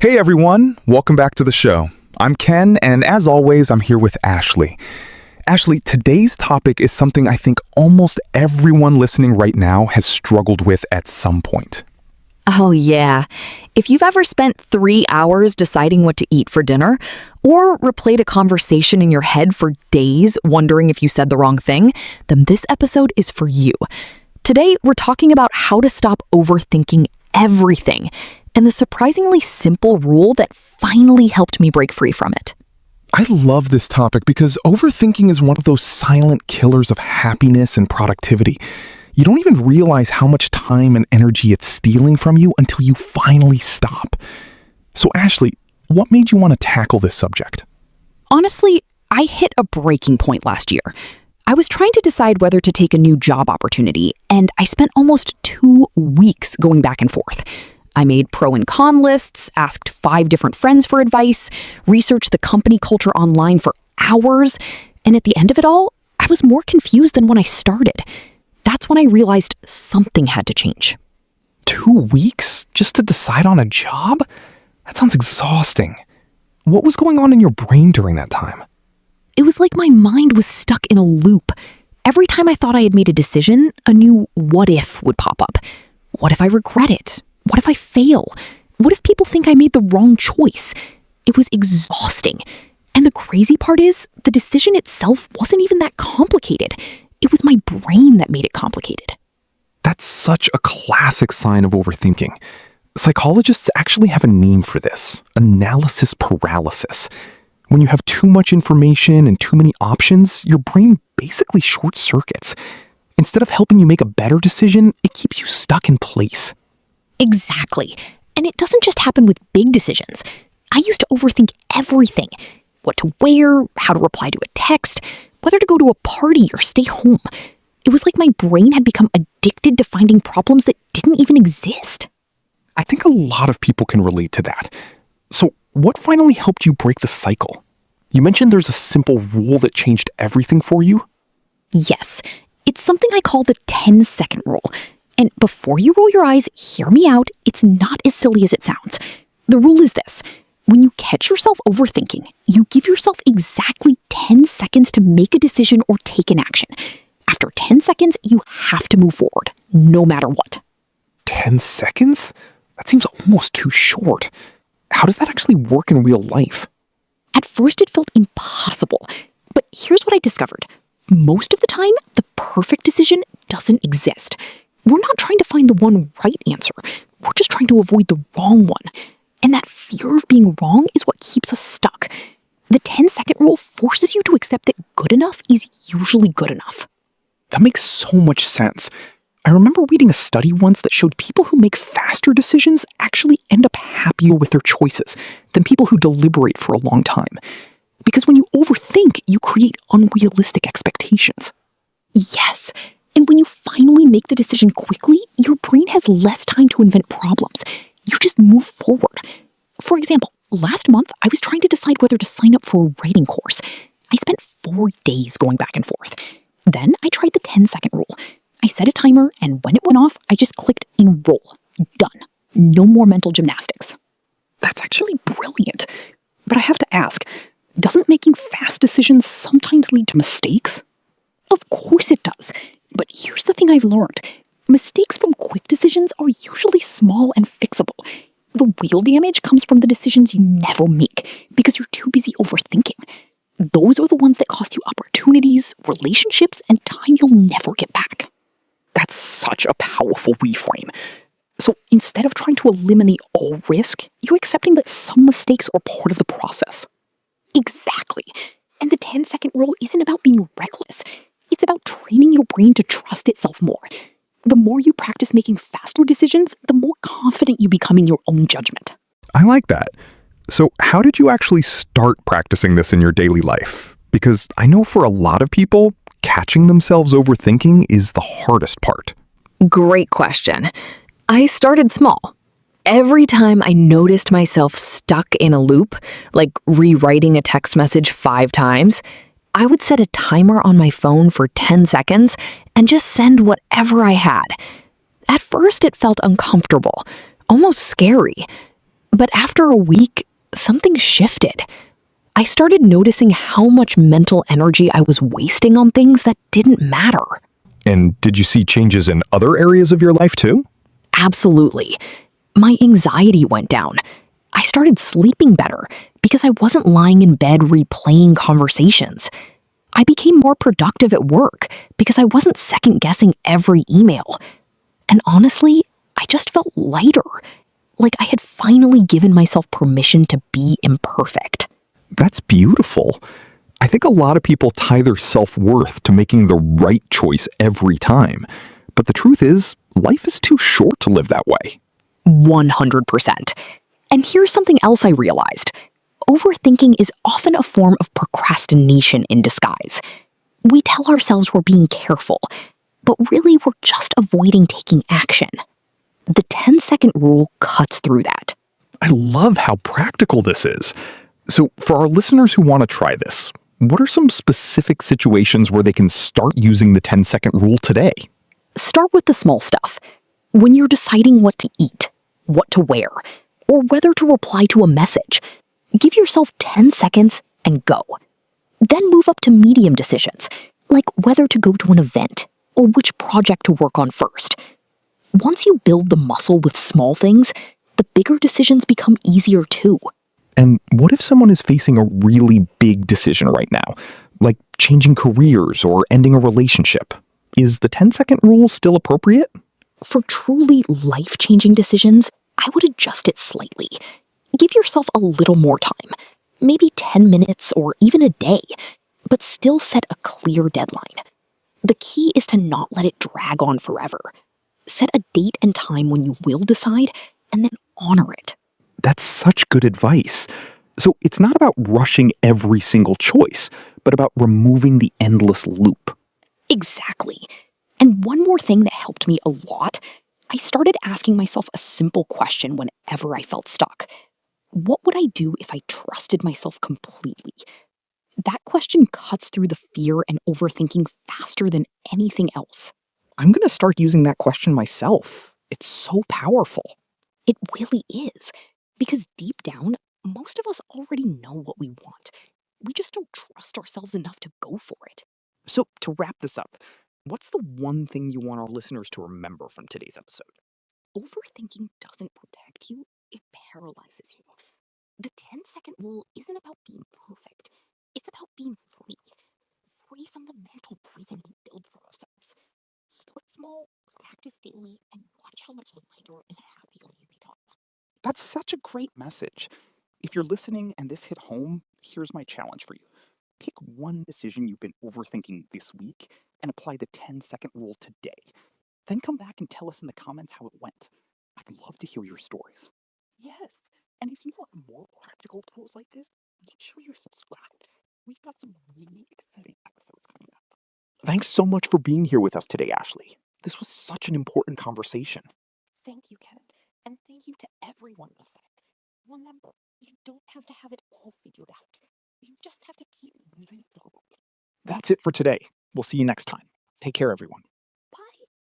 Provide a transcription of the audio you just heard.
Hey everyone, welcome back to the show. I'm Ken, and as always, I'm here with Ashley. Ashley, today's topic is something I think almost everyone listening right now has struggled with at some point. Oh, yeah. If you've ever spent 3 hours deciding what to eat for dinner, or replayed a conversation in your head for days wondering if you said the wrong thing, then this episode is for you. Today, we're talking about how to stop overthinking everything, and the surprisingly simple rule that finally helped me break free from it. I love this topic because overthinking is one of those silent killers of happiness and productivity. You don't even realize how much time and energy it's stealing from you until you finally stop. So Ashley, what made you want to tackle this subject? Honestly, I hit a breaking point last year. I was trying to decide whether to take a new job opportunity, and I spent almost 2 weeks going back and forth. I made pro and con lists, asked 5 different friends for advice, researched the company culture online for hours, and at the end of it all, I was more confused than when I started. That's when I realized something had to change. 2 weeks just to decide on a job? That sounds exhausting. What was going on in your brain during that time? It was like my mind was stuck in a loop. Every time I thought I had made a decision, a new what if would pop up. What if I regret it? What if I fail? What if people think I made the wrong choice? It was exhausting. And the crazy part is, the decision itself wasn't even that complicated. It was my brain that made it complicated. That's such a classic sign of overthinking. Psychologists actually have a name for this: analysis paralysis. When you have too much information and too many options, your brain basically short circuits. Instead of helping you make a better decision, it keeps you stuck in place. Exactly. And it doesn't just happen with big decisions. I used to overthink everything. What to wear, how to reply to a text, whether to go to a party or stay home. It was like my brain had become addicted to finding problems that didn't even exist. I think a lot of people can relate to that. So, what finally helped you break the cycle? You mentioned there's a simple rule that changed everything for you. Yes, it's something I call the 10-second rule. And before you roll your eyes, hear me out, it's not as silly as it sounds. The rule is this: when you catch yourself overthinking, you give yourself exactly 10 seconds to make a decision or take an action. After 10 seconds, you have to move forward, no matter what. 10 seconds? That seems almost too short. How does that actually work in real life? At first, it felt impossible. But here's what I discovered. Most of the time, the perfect decision doesn't exist. We're not trying to find the one right answer. We're just trying to avoid the wrong one. And that fear of being wrong is what keeps us stuck. The 10-second rule forces you to accept that good enough is usually good enough. That makes so much sense. I remember reading a study once that showed people who make faster decisions actually end up happier with their choices than people who deliberate for a long time. Because when you overthink, you create unrealistic expectations. Yes. And when you finally make the decision quickly, your brain has less time to invent problems. You just move forward. For example, last month, I was trying to decide whether to sign up for a writing course. I spent 4 days going back and forth. Then I tried the 10-second rule. I set a timer, and when it went off, I just clicked enroll. Done. No more mental gymnastics. That's actually brilliant. But I have to ask, doesn't making fast decisions sometimes lead to mistakes? Of course it does. But here's the thing I've learned. Mistakes from quick decisions are usually small and fixable. The real damage comes from the decisions you never make because you're too busy overthinking. Those are the ones that cost you opportunities, relationships, and time you'll never get back. That's such a powerful reframe. So instead of trying to eliminate all risk, you're accepting that some mistakes are part of the process. Exactly. And the 10-second rule isn't about being reckless. It's about training your brain to trust itself more. The more you practice making faster decisions, the more confident you become in your own judgment. I like that. So how did you actually start practicing this in your daily life? Because I know for a lot of people, catching themselves overthinking is the hardest part. Great question. I started small. Every time I noticed myself stuck in a loop, like rewriting a text message 5 times, I would set a timer on my phone for 10 seconds and just send whatever I had. At first, it felt uncomfortable, almost scary. But after a week, something shifted. I started noticing how much mental energy I was wasting on things that didn't matter. And did you see changes in other areas of your life too? Absolutely. My anxiety went down. I started sleeping better because I wasn't lying in bed replaying conversations. I became more productive at work because I wasn't second guessing every email. And honestly, I just felt lighter, like I had finally given myself permission to be imperfect. That's beautiful. I think a lot of people tie their self-worth to making the right choice every time. But the truth is, life is too short to live that way. 100%. And here's something else I realized. Overthinking is often a form of procrastination in disguise. We tell ourselves we're being careful, but really we're just avoiding taking action. The 10-second rule cuts through that. I love how practical this is. So, for our listeners who want to try this, what are some specific situations where they can start using the 10-second rule today? Start with the small stuff. When you're deciding what to eat, what to wear, or whether to reply to a message, give yourself 10 seconds and go. Then move up to medium decisions, like whether to go to an event or which project to work on first. Once you build the muscle with small things, the bigger decisions become easier too. And what if someone is facing a really big decision right now, like changing careers or ending a relationship? Is the 10-second rule still appropriate? For truly life-changing decisions, I would adjust it slightly. Give yourself a little more time, maybe 10 minutes or even a day, but still set a clear deadline. The key is to not let it drag on forever. Set a date and time when you will decide, and then honor it. That's such good advice. So it's not about rushing every single choice, but about removing the endless loop. Exactly. And one more thing that helped me a lot, I started asking myself a simple question whenever I felt stuck. What would I do if I trusted myself completely? That question cuts through the fear and overthinking faster than anything else. I'm going to start using that question myself. It's so powerful. It really is. Because deep down, most of us already know what we want. We just don't trust ourselves enough to go for it. So, to wrap this up, what's the one thing you want our listeners to remember from today's episode? Overthinking doesn't protect you, it paralyzes you. The 10-second rule isn't about being perfect, it's about being free. Free from the mental prison we build for ourselves. Start small, practice daily, and watch how much lighter and happier you become. That's such a great message. If you're listening and this hit home, here's my challenge for you. Pick one decision you've been overthinking this week and apply the 10-second rule today. Then come back and tell us in the comments how it went. I'd love to hear your stories. Yes, and if you want more practical tools like this, make sure you're subscribed. We've got some really exciting episodes coming up. Thanks so much for being here with us today, Ashley. This was such an important conversation. Thank you, Ken. And thank you to everyone listening. Remember, you don't have to have it all figured out. You just have to keep moving forward. That's it for today. We'll see you next time. Take care, everyone.